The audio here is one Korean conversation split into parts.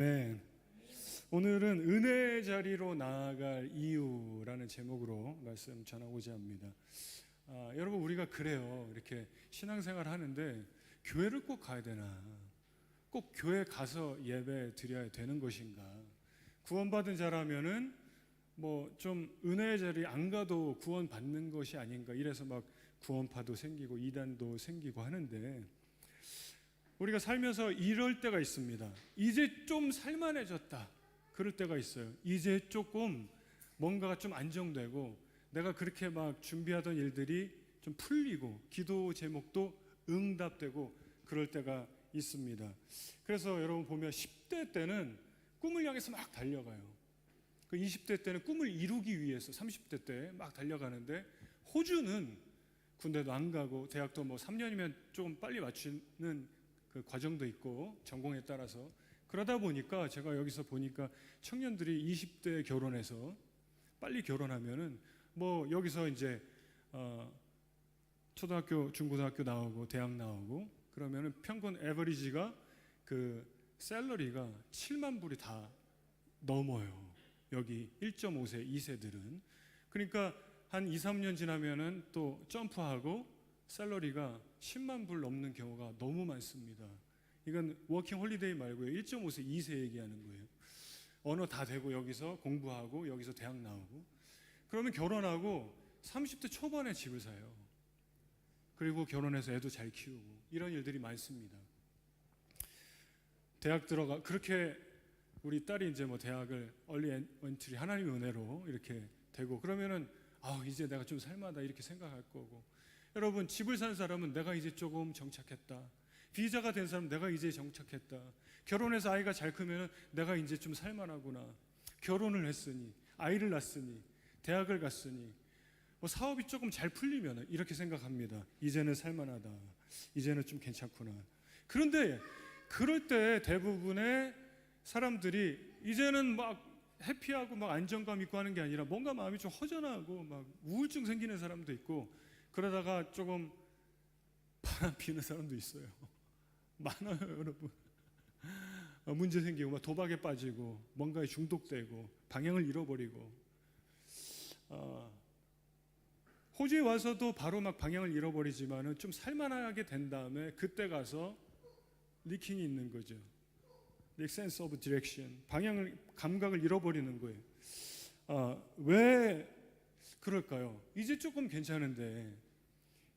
네. 오늘은 은혜 자리로 나아갈 이유라는 제목으로 말씀 전하고자 합니다. 여러분, 우리가 그래요. 이렇게 신앙생활 하는데 교회를 꼭 가야 되나? 꼭 교회 가서 예배 드려야 되는 것인가? 구원받은 자라면은 뭐 좀 은혜 자리 안 가도 구원 받는 것이 아닌가? 이래서 막 구원파도 생기고 이단도 생기고 하는데, 우리가 살면서 이럴 때가 있습니다. 이제 좀 살만해졌다, 그럴 때가 있어요. 이제 조금 뭔가가 좀 안정되고 내가 그렇게 막 준비하던 일들이 좀 풀리고 기도 제목도 응답되고 그럴 때가 있습니다. 그래서 여러분 보면 10대 때는 꿈을 향해서 막 달려가요. 그 20대 때는 꿈을 이루기 위해서 30대 때 막 달려가는데, 호주는 군대도 안 가고 대학도 뭐 3년이면 조금 빨리 맞추는 그 과정도 있고 전공에 따라서, 그러다 보니까 제가 여기서 보니까 청년들이 20대에 결혼해서 빨리 결혼하면은 뭐 여기서 이제 초등학교, 중고등학교 나오고 대학 나오고 그러면은 평균 에버리지가 그 샐러리가 7만 불이 다 넘어요. 여기 1.5세, 2세들은. 그러니까 한 2, 3년 지나면은 또 점프하고 샐러리가 10만 불 넘는 경우가 너무 많습니다. 이건 워킹 홀리데이 말고요. 1.5세, 2세 얘기하는 거예요. 언어 다 되고 여기서 공부하고 여기서 대학 나오고, 그러면 결혼하고 30대 초반에 집을 사요. 그리고 결혼해서 애도 잘 키우고 이런 일들이 많습니다. 대학 들어가 그렇게 우리 딸이 이제 뭐 대학을 얼리 엔트리 하나님의 은혜로 이렇게 되고 그러면은 이제 내가 좀 살만하다 이렇게 생각할 거고, 여러분 집을 산 사람은 내가 이제 조금 정착했다. 비자가 된 사람은 내가 이제 정착했다. 결혼해서 아이가 잘 크면 내가 이제 좀 살만하구나. 결혼을 했으니, 아이를 낳았으니, 대학을 갔으니, 뭐 사업이 조금 잘 풀리면 이렇게 생각합니다. 이제는 살만하다. 이제는 좀 괜찮구나. 그런데 그럴 때 대부분의 사람들이 이제는 막 해피하고 막 안정감 있고 하는 게 아니라 뭔가 마음이 좀 허전하고 막 우울증 생기는 사람도 있고, 그러다가 조금 바람 피는 사람도 있어요. 많아요, 여러분. 문제 생기고 막 도박에 빠지고 뭔가에 중독되고 방향을 잃어버리고. 호주에 와서도 바로 막 방향을 잃어버리지만은 좀 살만하게 된 다음에 그때 가서 리킹이 있는 거죠. The sense of direction. 감각을 잃어버리는 거예요. 왜 그럴까요? 이제 조금 괜찮은데,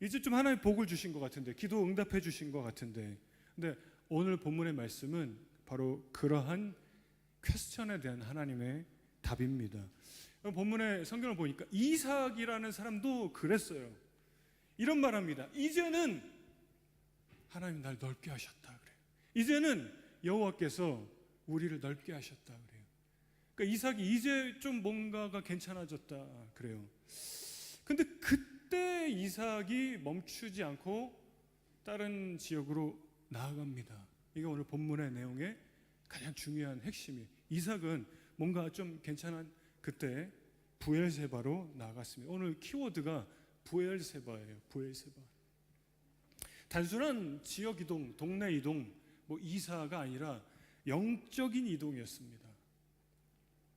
이제 좀 하나님 복을 주신 것 같은데, 기도 응답해 주신 것 같은데, 근데 오늘 본문의 말씀은 바로 그러한 퀘스천에 대한 하나님의 답입니다. 본문의 성경을 보니까 이삭이라는 사람도 그랬어요. 이런 말합니다. 이제는 하나님 날 넓게 하셨다 그래요. 이제는 여호와께서 우리를 넓게 하셨다 그래요. 그러니까 이삭이 이제 좀 뭔가가 괜찮아졌다 그래요. 근데 그때 이삭이 멈추지 않고 다른 지역으로 나아갑니다. 이게 오늘 본문의 내용의 가장 중요한 핵심이에요. 이삭은 뭔가 좀 괜찮은 그때 부엘세바로 나아갔습니다. 오늘 키워드가 부엘세바예요. 부엘세바. 단순한 지역 이동, 동네 이동, 뭐 이사가 아니라 영적인 이동이었습니다.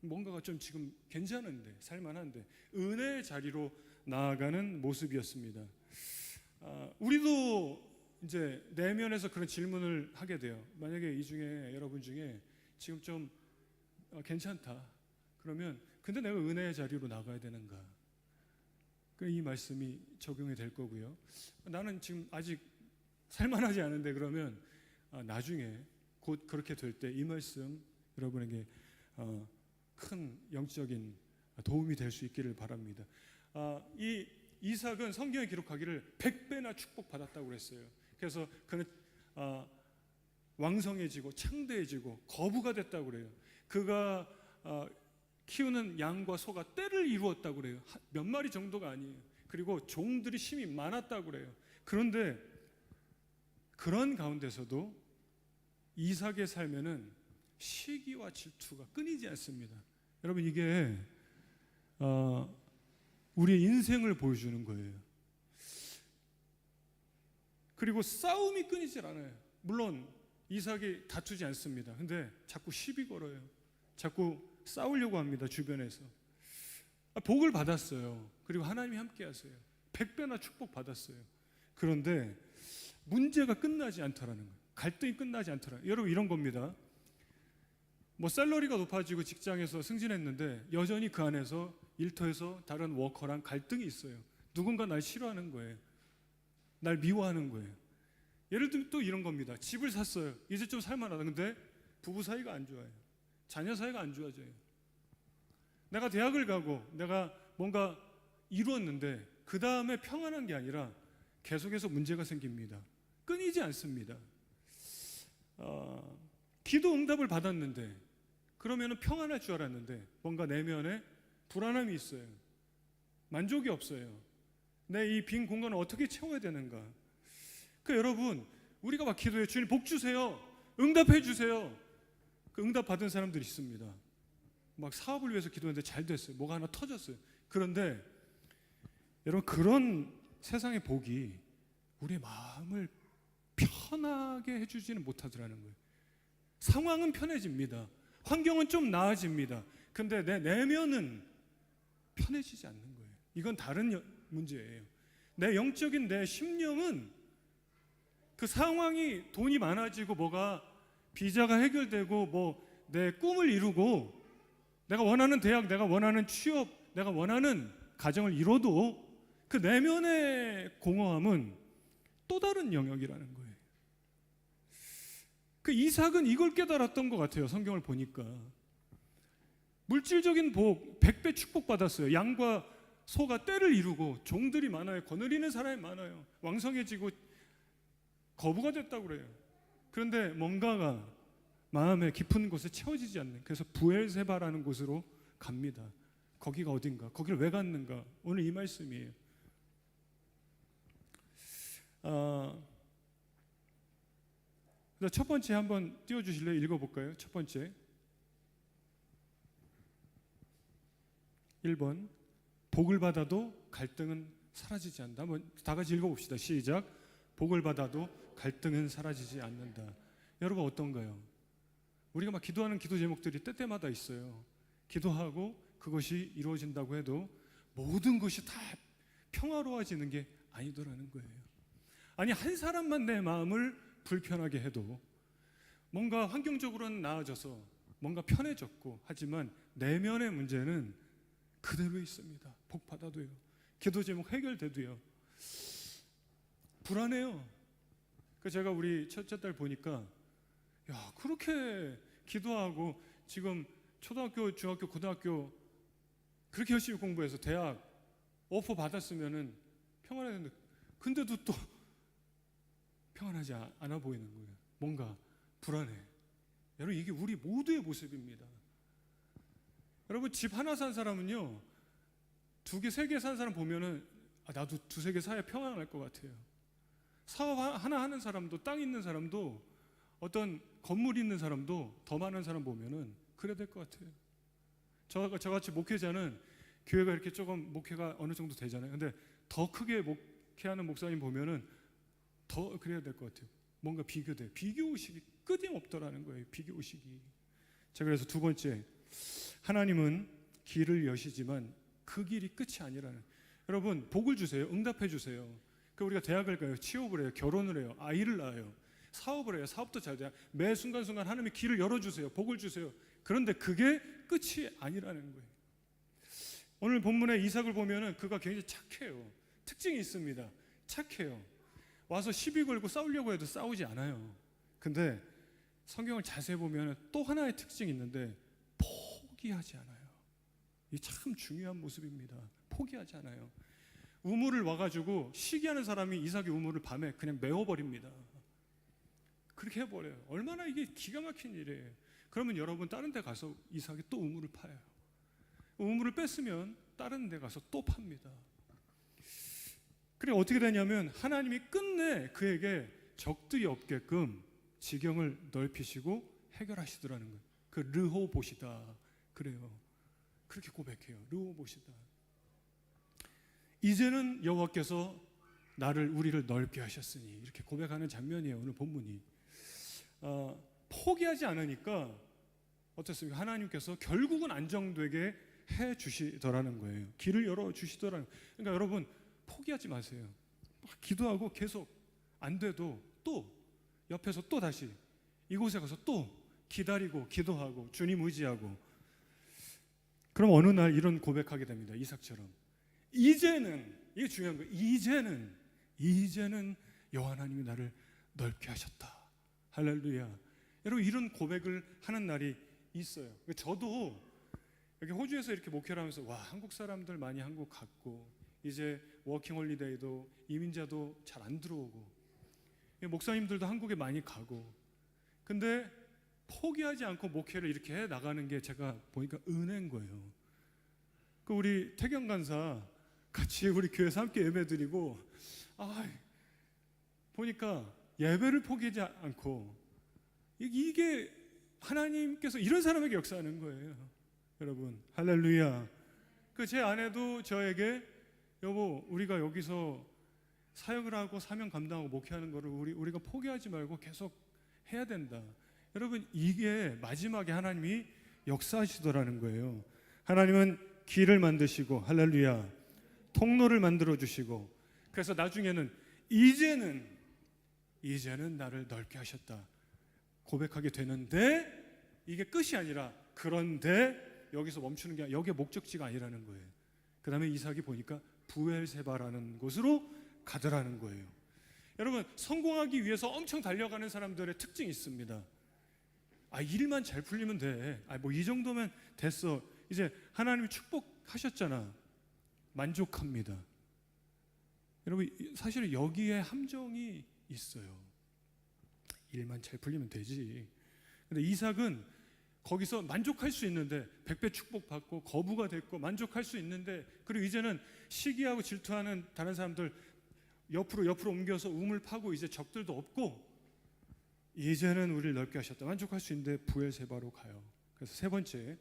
뭔가가 좀 지금 괜찮은데, 살만한데 은혜의 자리로 나아가는 모습이었습니다. 우리도 이제 내면에서 그런 질문을 하게 돼요. 만약에 이 중에 여러분 중에 지금 좀 괜찮다 그러면, 근데 내가 은혜의 자리로 나가야 되는가? 이 말씀이 적용이 될 거고요. 나는 지금 아직 살만하지 않은데 그러면 나중에 곧 그렇게 될 때 이 말씀 여러분에게 큰 영적인 도움이 될 수 있기를 바랍니다. 이 이삭은 성경에 기록하기를 100배나 축복받았다고 그랬어요. 그래서 그는 왕성해지고 창대해지고 거부가 됐다고 그래요. 그가 키우는 양과 소가 떼를 이루었다고 그래요. 몇 마리 정도가 아니에요. 그리고 종들이 심히 많았다고 그래요. 그런데 그런 가운데서도 이삭의 삶에는 시기와 질투가 끊이지 않습니다. 여러분, 이게 우리의 인생을 보여주는 거예요. 그리고 싸움이 끊이질 않아요. 물론 이삭이 다투지 않습니다. 근데 자꾸 시비 걸어요. 자꾸 싸우려고 합니다. 주변에서. 복을 받았어요. 그리고 하나님이 함께 하세요. 100배나 축복 받았어요. 그런데 문제가 끝나지 않더라는 거예요. 갈등이 끝나지 않더라는 거예요. 여러분 이런 겁니다. 뭐 샐러리가 높아지고 직장에서 승진했는데 여전히 그 안에서 일터에서 다른 워커랑 갈등이 있어요. 누군가 날 싫어하는 거예요. 날 미워하는 거예요. 예를 들면 또 이런 겁니다. 집을 샀어요. 이제 좀 살만하다. 근데 부부 사이가 안 좋아요. 자녀 사이가 안 좋아져요. 내가 대학을 가고 내가 뭔가 이루었는데 그 다음에 평안한 게 아니라 계속해서 문제가 생깁니다. 끊이지 않습니다. 기도 응답을 받았는데 그러면 평안할 줄 알았는데 뭔가 내면에 불안함이 있어요. 만족이 없어요. 내 이 빈 공간을 어떻게 채워야 되는가. 여러분 우리가 막 기도해요. 주님 복 주세요. 응답해 주세요. 그 응답 받은 사람들이 있습니다. 막 사업을 위해서 기도했는데 잘 됐어요. 뭐가 하나 터졌어요. 그런데 여러분 그런 세상의 복이 우리의 마음을 편하게 해주지는 못하더라는 거예요. 상황은 편해집니다. 환경은 좀 나아집니다. 근데 내 내면은 편해지지 않는 거예요. 이건 다른 문제예요. 내 영적인 내 심령은 그 상황이 돈이 많아지고 뭐가 비자가 해결되고 뭐 내 꿈을 이루고 내가 원하는 대학, 내가 원하는 취업, 내가 원하는 가정을 이뤄도 그 내면의 공허함은 또 다른 영역이라는 거예요. 그 이삭은 이걸 깨달았던 것 같아요. 성경을 보니까 물질적인 복 100배 축복받았어요. 양과 소가 떼를 이루고 종들이 많아요. 거느리는 사람이 많아요. 왕성해지고 거부가 됐다고 그래요. 그런데 뭔가가 마음의 깊은 곳에 채워지지 않는, 그래서 부엘세바라는 곳으로 갑니다. 거기가 어딘가, 거기를 왜 갔는가, 오늘 이 말씀이에요. 첫 번째 한번 띄워주실래요? 읽어볼까요? 첫 번째 1번 복을 받아도 갈등은 사라지지 않는다. 한번 다 같이 읽어봅시다. 시작. 복을 받아도 갈등은 사라지지 않는다. 여러분 어떤가요? 우리가 막 기도하는 기도 제목들이 때때마다 있어요. 기도하고 그것이 이루어진다고 해도 모든 것이 다 평화로워지는 게 아니더라는 거예요. 아니 한 사람만 내 마음을 불편하게 해도 뭔가 환경적으로는 나아져서 뭔가 편해졌고 하지만 내면의 문제는 그대로 있습니다. 복 받아도요. 기도 제목 해결돼도요. 불안해요. 제가 우리 첫째 딸 보니까 야 그렇게 기도하고 지금 초등학교, 중학교, 고등학교 그렇게 열심히 공부해서 대학 오퍼 받았으면은 평안했는데 근데도 또 평안하지 않아 보이는 거예요. 뭔가 불안해. 여러분 이게 우리 모두의 모습입니다. 여러분 집 하나 산 사람은요 2개, 3개 산 사람 보면은 나도 2, 3개 사야 평안할 것 같아요. 사업 하나 하는 사람도, 땅 있는 사람도, 어떤 건물 있는 사람도, 더 많은 사람 보면은 그래야 될 것 같아요. 저같이 목회자는 교회가 이렇게 조금 목회가 어느 정도 되잖아요. 근데 더 크게 목회하는 목사님 보면은 더 그래야 될 것 같아요. 뭔가 비교돼. 비교의식이 끊임없더라는 거예요. 비교의식이. 자, 그래서 두 번째, 하나님은 길을 여시지만 그 길이 끝이 아니라는. 여러분 복을 주세요. 응답해 주세요. 우리가 대학을 가요. 취업을 해요. 결혼을 해요. 아이를 낳아요. 사업을 해요. 사업도 잘 돼요. 매 순간순간 하나님이 길을 열어주세요. 복을 주세요. 그런데 그게 끝이 아니라는 거예요. 오늘 본문의 이삭을 보면은 그가 굉장히 착해요. 특징이 있습니다. 착해요. 와서 시비 걸고 싸우려고 해도 싸우지 않아요. 근데 성경을 자세히 보면 또 하나의 특징이 있는데 포기하지 않아요. 이 참 중요한 모습입니다. 포기하지 않아요. 우물을 와가지고 시기하는 사람이 이삭의 우물을 밤에 그냥 메워버립니다. 그렇게 해버려요. 얼마나 이게 기가 막힌 일이에요. 그러면 여러분 다른 데 가서 이삭이 또 우물을 파요. 우물을 뺐으면 다른 데 가서 또 팝니다. 그래 어떻게 되냐면 하나님이 끝내 그에게 적들이 없게끔 지경을 넓히시고 해결하시더라는 거예요. 그 르호봇이다 그래요. 그렇게 고백해요. 르호봇이다. 이제는 여호와께서 우리를 넓게 하셨으니 이렇게 고백하는 장면이에요. 오늘 본문이. 포기하지 않으니까 어떻습니까? 하나님께서 결국은 안정되게 해 주시더라는 거예요. 길을 열어 주시더라는 거예요. 그러니까 여러분 포기하지 마세요. 막 기도하고 계속 안 돼도 또 옆에서 또 다시 이곳에 가서 또 기다리고 기도하고 주님 의지하고, 그럼 어느 날 이런 고백하게 됩니다. 이삭처럼 이제는, 이게 중요한 거예요. 이제는 여호와 하나님이 나를 넓게 하셨다. 할렐루야. 여러분 이런 고백을 하는 날이 있어요. 저도 여기 호주에서 이렇게 목회를 하면서 와, 한국 사람들 많이 한국 갔고 이제 워킹홀리데이도 이민자도 잘 안 들어오고 목사님들도 한국에 많이 가고, 근데 포기하지 않고 목회를 이렇게 해 나가는 게 제가 보니까 은혜인 거예요. 그 우리 태경 간사 같이 우리 교회에서 함께 예배드리고 보니까 예배를 포기하지 않고 이게 하나님께서 이런 사람에게 역사하는 거예요. 여러분 할렐루야. 그 제 아내도 저에게 여보 우리가 여기서 사역을 하고 사명 감당하고 목회하는 거를 우리가 포기하지 말고 계속 해야 된다. 여러분 이게 마지막에 하나님이 역사하시더라는 거예요. 하나님은 길을 만드시고 할렐루야 통로를 만들어 주시고, 그래서 나중에는 이제는 나를 넓게 하셨다 고백하게 되는데, 이게 끝이 아니라 그런데 여기서 멈추는 게 아니라 여기에 목적지가 아니라는 거예요. 그 다음에 이삭이 보니까 부엘세바라는 곳으로 가더라는 거예요. 여러분 성공하기 위해서 엄청 달려가는 사람들의 특징이 있습니다. 일만 잘 풀리면 돼. 뭐 이 정도면 됐어. 이제 하나님이 축복하셨잖아. 만족합니다. 여러분 사실 여기에 함정이 있어요. 일만 잘 풀리면 되지. 근데 이삭은 거기서 만족할 수 있는데 100배 축복받고 거부가 됐고 만족할 수 있는데, 그리고 이제는 시기하고 질투하는 다른 사람들 옆으로 옮겨서 우물 파고 이제 적들도 없고 이제는 우리를 넓게 하셨다 만족할 수 있는데 부엘세바로 가요. 그래서 세 번째,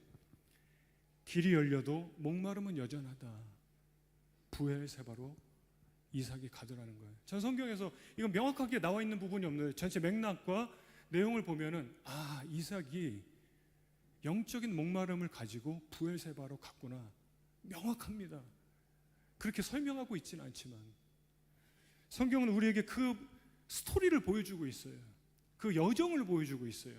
길이 열려도 목마름은 여전하다. 부엘세바로 이삭이 가더라는 거예요. 전 성경에서 이건 명확하게 나와 있는 부분이 없는데 전체 맥락과 내용을 보면은 이삭이 영적인 목마름을 가지고 부엘세바로 갔구나 명확합니다. 그렇게 설명하고 있지는 않지만 성경은 우리에게 그 스토리를 보여주고 있어요. 그 여정을 보여주고 있어요.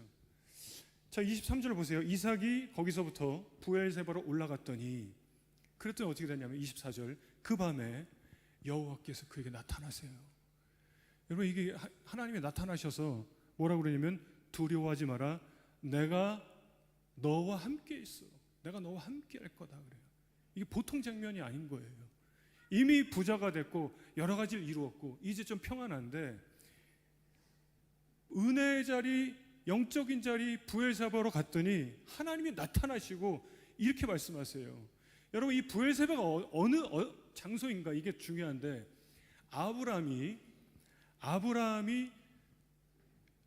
자 23절을 보세요. 이삭이 거기서부터 부엘세바로 올라갔더니, 그랬더니 어떻게 됐냐면 24절, 그 밤에 여호와께서 그에게 나타나세요. 여러분 이게 하나님이 나타나셔서 뭐라고 그러냐면 두려워하지 마라, 내가 너와 함께 있어. 내가 너와 함께 할 거다 그래요. 이게 보통 장면이 아닌 거예요. 이미 부자가 됐고 여러 가지를 이루었고 이제 좀 평안한데 은혜의 자리, 영적인 자리 부엘세바로 갔더니 하나님이 나타나시고 이렇게 말씀하세요. 여러분 이 부엘세바가 어느 장소인가 이게 중요한데, 아브라함이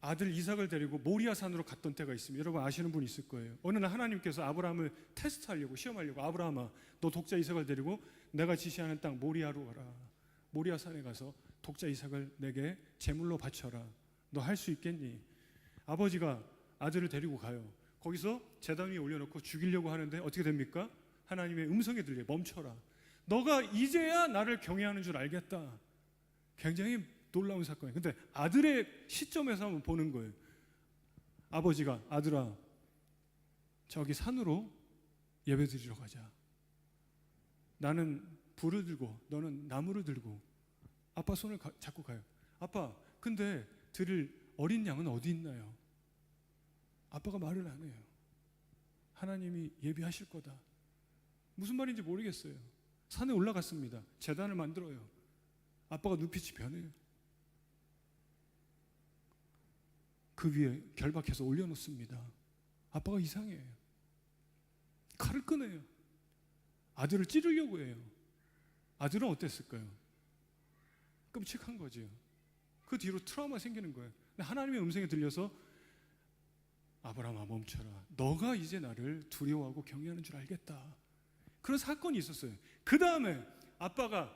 아들 이삭을 데리고 모리아 산으로 갔던 때가 있습니다. 여러분 아시는 분 있을 거예요. 어느 날 하나님께서 아브라함을 테스트하려고 시험하려고, 아브라함아 너 독자 이삭을 데리고 내가 지시하는 땅 모리아로 가라. 모리아 산에 가서 독자 이삭을 내게 제물로 바쳐라. 너 할 수 있겠니? 아버지가 아들을 데리고 가요. 거기서 제단 위에 올려놓고 죽이려고 하는데 어떻게 됩니까? 하나님의 음성이 들려요. 멈춰라. 너가 이제야 나를 경외하는 줄 알겠다. 굉장히 놀라운 사건이에요. 근데 아들의 시점에서 한번 보는 거예요. 아버지가 아들아 저기 산으로 예배 드리러 가자. 나는 불을 들고 너는 나무를 들고 아빠 손을 잡고 가요. 아빠 근데 드릴 어린 양은 어디 있나요? 아빠가 말을 안 해요. 하나님이 예비하실 거다. 무슨 말인지 모르겠어요. 산에 올라갔습니다. 제단을 만들어요. 아빠가 눈빛이 변해요. 그 위에 결박해서 올려놓습니다. 아빠가 이상해요. 칼을 꺼내요. 아들을 찌르려고 해요. 아들은 어땠을까요? 끔찍한 거죠. 그 뒤로 트라우마 생기는 거예요. 근데 하나님의 음성이 들려서 아브라함아 멈춰라. 너가 이제 나를 두려워하고 경외하는 줄 알겠다. 그런 사건이 있었어요. 그 다음에 아빠가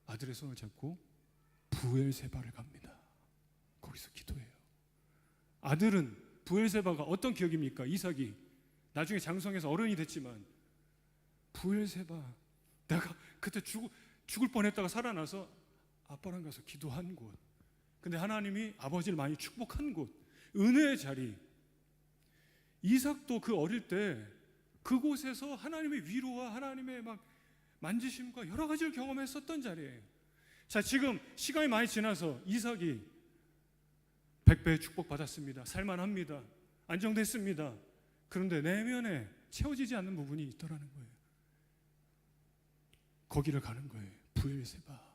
아들의 손을 잡고 부엘세바를 갑니다. 거기서 기도해요. 아들은 브엘세바가 어떤 기억입니까? 이삭이 나중에 장성해서 어른이 됐지만 브엘세바, 내가 그때 죽을 뻔했다가 살아나서 아빠랑 가서 기도한 곳, 근데 하나님이 아버지를 많이 축복한 곳, 은혜의 자리. 이삭도 그 어릴 때 그곳에서 하나님의 위로와 하나님의 막 만지심과 여러 가지를 경험했었던 자리예요. 자, 지금 시간이 많이 지나서 이삭이 100배의 축복 받았습니다. 살만합니다. 안정됐습니다. 그런데 내면에 채워지지 않는 부분이 있더라는 거예요. 거기를 가는 거예요. 브엘세바.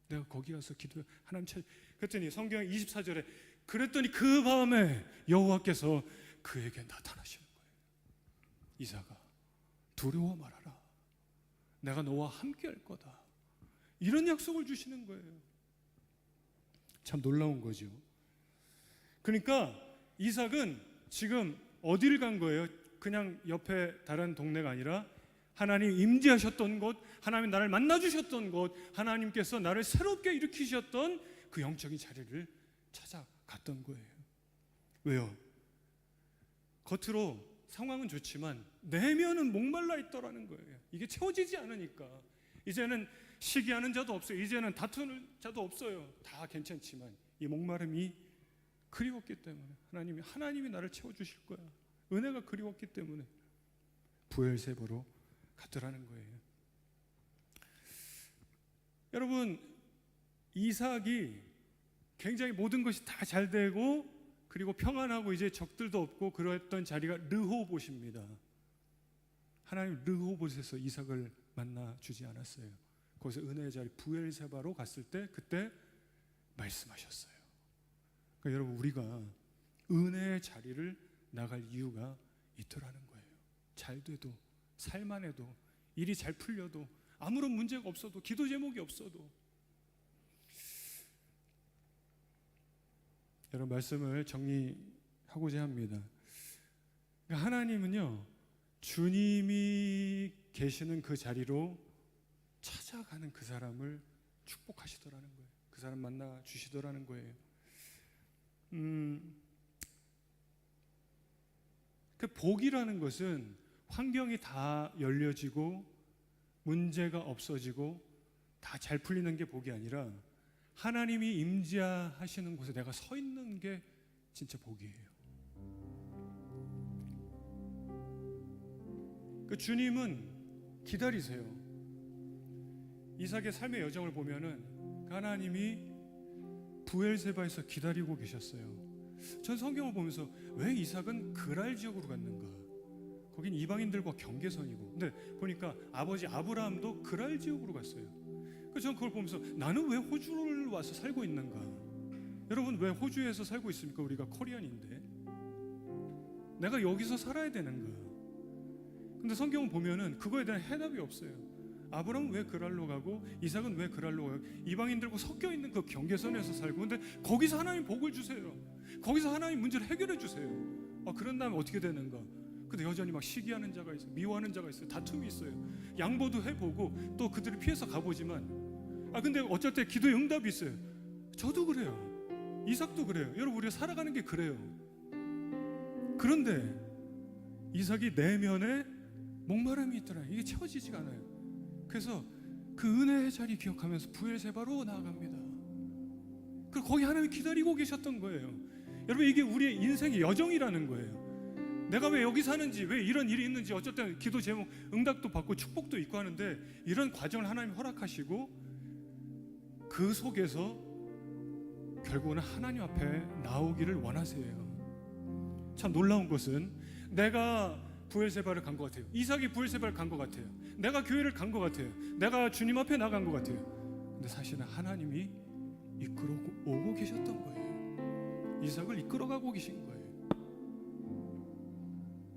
내가 거기 가서 기도해. 하나님 찾. 그랬더니 성경 24절에 그랬더니 그 밤에 여호와께서 그에게 나타나시는 거예요. 이삭아, 두려워 말아라. 내가 너와 함께 할 거다. 이런 약속을 주시는 거예요. 참 놀라운 거죠. 그러니까 이삭은 지금 어디를 간 거예요? 그냥 옆에 다른 동네가 아니라 하나님 임재하셨던 곳, 하나님 나를 만나주셨던 곳, 하나님께서 나를 새롭게 일으키셨던 그 영적인 자리를 찾아갔던 거예요. 왜요? 겉으로 상황은 좋지만 내면은 목말라 있더라는 거예요. 이게 채워지지 않으니까 이제는 시기하는 자도 없어요. 이제는 다투는 자도 없어요. 다 괜찮지만 이 목마름이 그리웠기 때문에 하나님이 나를 채워주실 거야. 은혜가 그리웠기 때문에 브엘세바로 갔더라는 거예요. 여러분, 이삭이 굉장히 모든 것이 다 잘 되고 그리고 평안하고 이제 적들도 없고 그랬던 자리가 르호봇입니다. 하나님 르호봇에서 이삭을 만나 주지 않았어요. 거기서 은혜의 자리 브엘세바로 갔을 때 그때 말씀하셨어요. 그러니까 여러분, 우리가 은혜의 자리를 나갈 이유가 있더라는 거예요. 잘 돼도, 살만해도, 일이 잘 풀려도, 아무런 문제가 없어도, 기도 제목이 없어도. 여러분, 말씀을 정리하고자 합니다. 그러니까 하나님은요, 주님이 계시는 그 자리로 찾아가는 그 사람을 축복하시더라는 거예요. 그 사람 만나 주시더라는 거예요. 그 복이라는 것은 환경이 다 열려지고 문제가 없어지고 다 잘 풀리는 게 복이 아니라 하나님이 임재하시는 곳에 내가 서 있는 게 진짜 복이에요. 그 주님은 기다리세요. 이삭의 삶의 여정을 보면은 하나님이 브엘세바에서 기다리고 계셨어요. 전 성경을 보면서 왜 이삭은 그랄 지역으로 갔는가? 거긴 이방인들과 경계선이고. 근데 보니까 아버지 아브라함도 그랄 지역으로 갔어요. 그래서 저는 그걸 보면서 나는 왜 호주를 와서 살고 있는가? 여러분, 왜 호주에서 살고 있습니까? 우리가 코리안인데 내가 여기서 살아야 되는가? 근데 성경을 보면은 그거에 대한 해답이 없어요. 아브라함은 왜 그랄로 가고 이삭은 왜 그랄로 가고 이방인들과 섞여 있는 그 경계선에서 살고, 근데 거기서 하나님 복을 주세요. 거기서 하나님 문제를 해결해 주세요. 그런 다음에 어떻게 되는가? 근데 여전히 막 시기하는 자가 있어요. 미워하는 자가 있어요. 다툼이 있어요. 양보도 해보고 또 그들을 피해서 가보지만 근데 어쩔 때 기도의 응답이 있어요. 저도 그래요. 이삭도 그래요. 여러분, 우리가 살아가는 게 그래요. 그런데 이삭이 내면에 목마름이 있더라. 이게 채워지지가 않아요. 그래서 그 은혜의 자리 기억하면서 브엘세바로 나아갑니다. 그리고 거기 하나님이 기다리고 계셨던 거예요. 여러분, 이게 우리의 인생의 여정이라는 거예요. 내가 왜 여기 사는지, 왜 이런 일이 있는지, 어쩔 때는 기도 제목 응답도 받고 축복도 있고 하는데 이런 과정을 하나님 허락하시고 그 속에서 결국은 하나님 앞에 나오기를 원하세요. 참 놀라운 것은 내가 브엘세바를 간 것 같아요. 이삭이 브엘세바를 간 것 같아요. 내가 교회를 간 것 같아요. 내가 주님 앞에 나간 것 같아요. 근데 사실은 하나님이 이끌어오고 계셨던 거예요. 이삭을 이끌어가고 계신 거예요.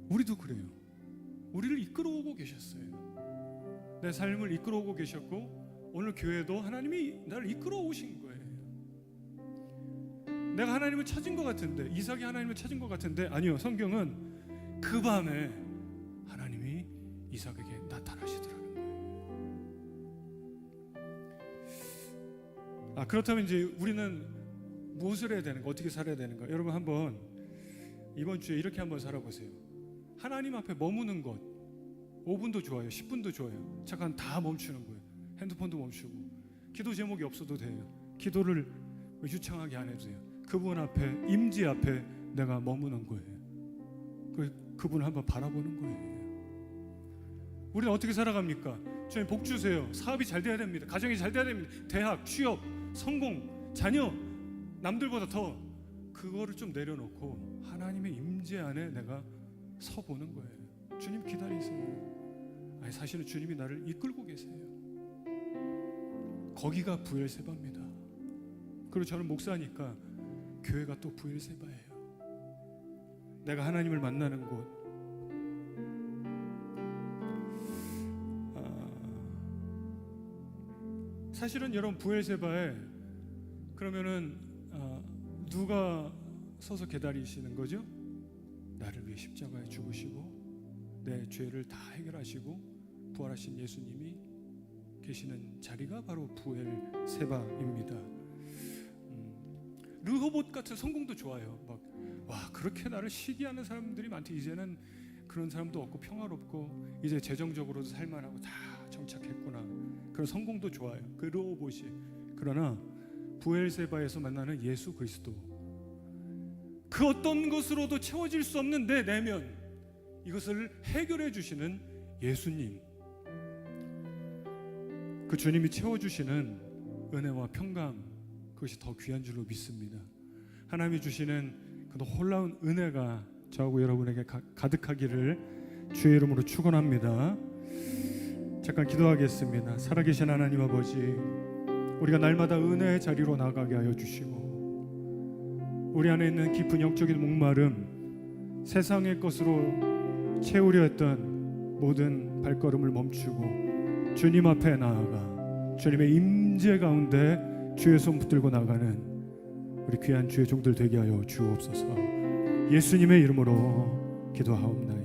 우리도 그래요. 우리를 이끌어오고 계셨어요. 내 삶을 이끌어오고 계셨고 오늘 교회도 하나님이 나를 이끌어오신 거예요. 내가 하나님을 찾은 것 같은데, 이삭이 하나님을 찾은 것 같은데 아니요. 성경은 그 밤에 하나님이 이삭에게 나타나시더라는 거예요. 그렇다면 이제 우리는 무엇을 해야 되는가? 어떻게 살아야 되는가? 여러분, 한번 이번 주에 이렇게 한번 살아보세요. 하나님 앞에 머무는 것 5분도 좋아요, 10분도 좋아요. 잠깐 다 멈추는 거예요. 핸드폰도 멈추고. 기도 제목이 없어도 돼요. 기도를 유창하게 안 해도 돼요. 그분 앞에, 임재 앞에 내가 머무는 거예요. 그분을 한번 바라보는 거예요. 우리는 어떻게 살아갑니까? 주님 복 주세요. 사업이 잘 돼야 됩니다. 가정이 잘 돼야 됩니다. 대학, 취업, 성공, 자녀, 남들보다 더. 그거를 좀 내려놓고 하나님의 임재 안에 내가 서보는 거예요. 주님 기다리세요. 아니, 사실은 주님이 나를 이끌고 계세요. 거기가 부엘세바입니다. 그리고 저는 목사니까 교회가 또 부엘세바예요. 내가 하나님을 만나는 곳. 사실은 여러분 부엘세바에 그러면은 누가 서서 기다리시는 거죠? 나를 위해 십자가에 죽으시고 내 죄를 다 해결하시고 부활하신 예수님이 계시는 자리가 바로 부엘세바입니다. 르호봇 같은 성공도 좋아요. 막 와, 그렇게 나를 시기하는 사람들이 많대. 이제는 그런 사람도 없고 평화롭고 이제 재정적으로도 살만하고 다 정착했구나. 그런 성공도 좋아요. 그 르호봇이. 그러나 부엘세바에서 만나는 예수 그리스도, 그 어떤 것으로도 채워질 수 없는 내 내면, 이것을 해결해 주시는 예수님, 그 주님이 채워주시는 은혜와 평강, 그것이 더 귀한 줄로 믿습니다. 하나님이 주시는 그 놀라운 은혜가 저하고 여러분에게 가득하기를 주의 이름으로 축원합니다. 잠깐 기도하겠습니다. 살아계신 하나님 아버지, 우리가 날마다 은혜의 자리로 나가게 하여 주시고, 우리 안에 있는 깊은 영적인 목마름, 세상의 것으로 채우려 했던 모든 발걸음을 멈추고 주님 앞에 나아가 주님의 임재 가운데 주의 손 붙들고 나가는 우리 귀한 주의 종들 되게 하여 주옵소서. 예수님의 이름으로 기도하옵나이다.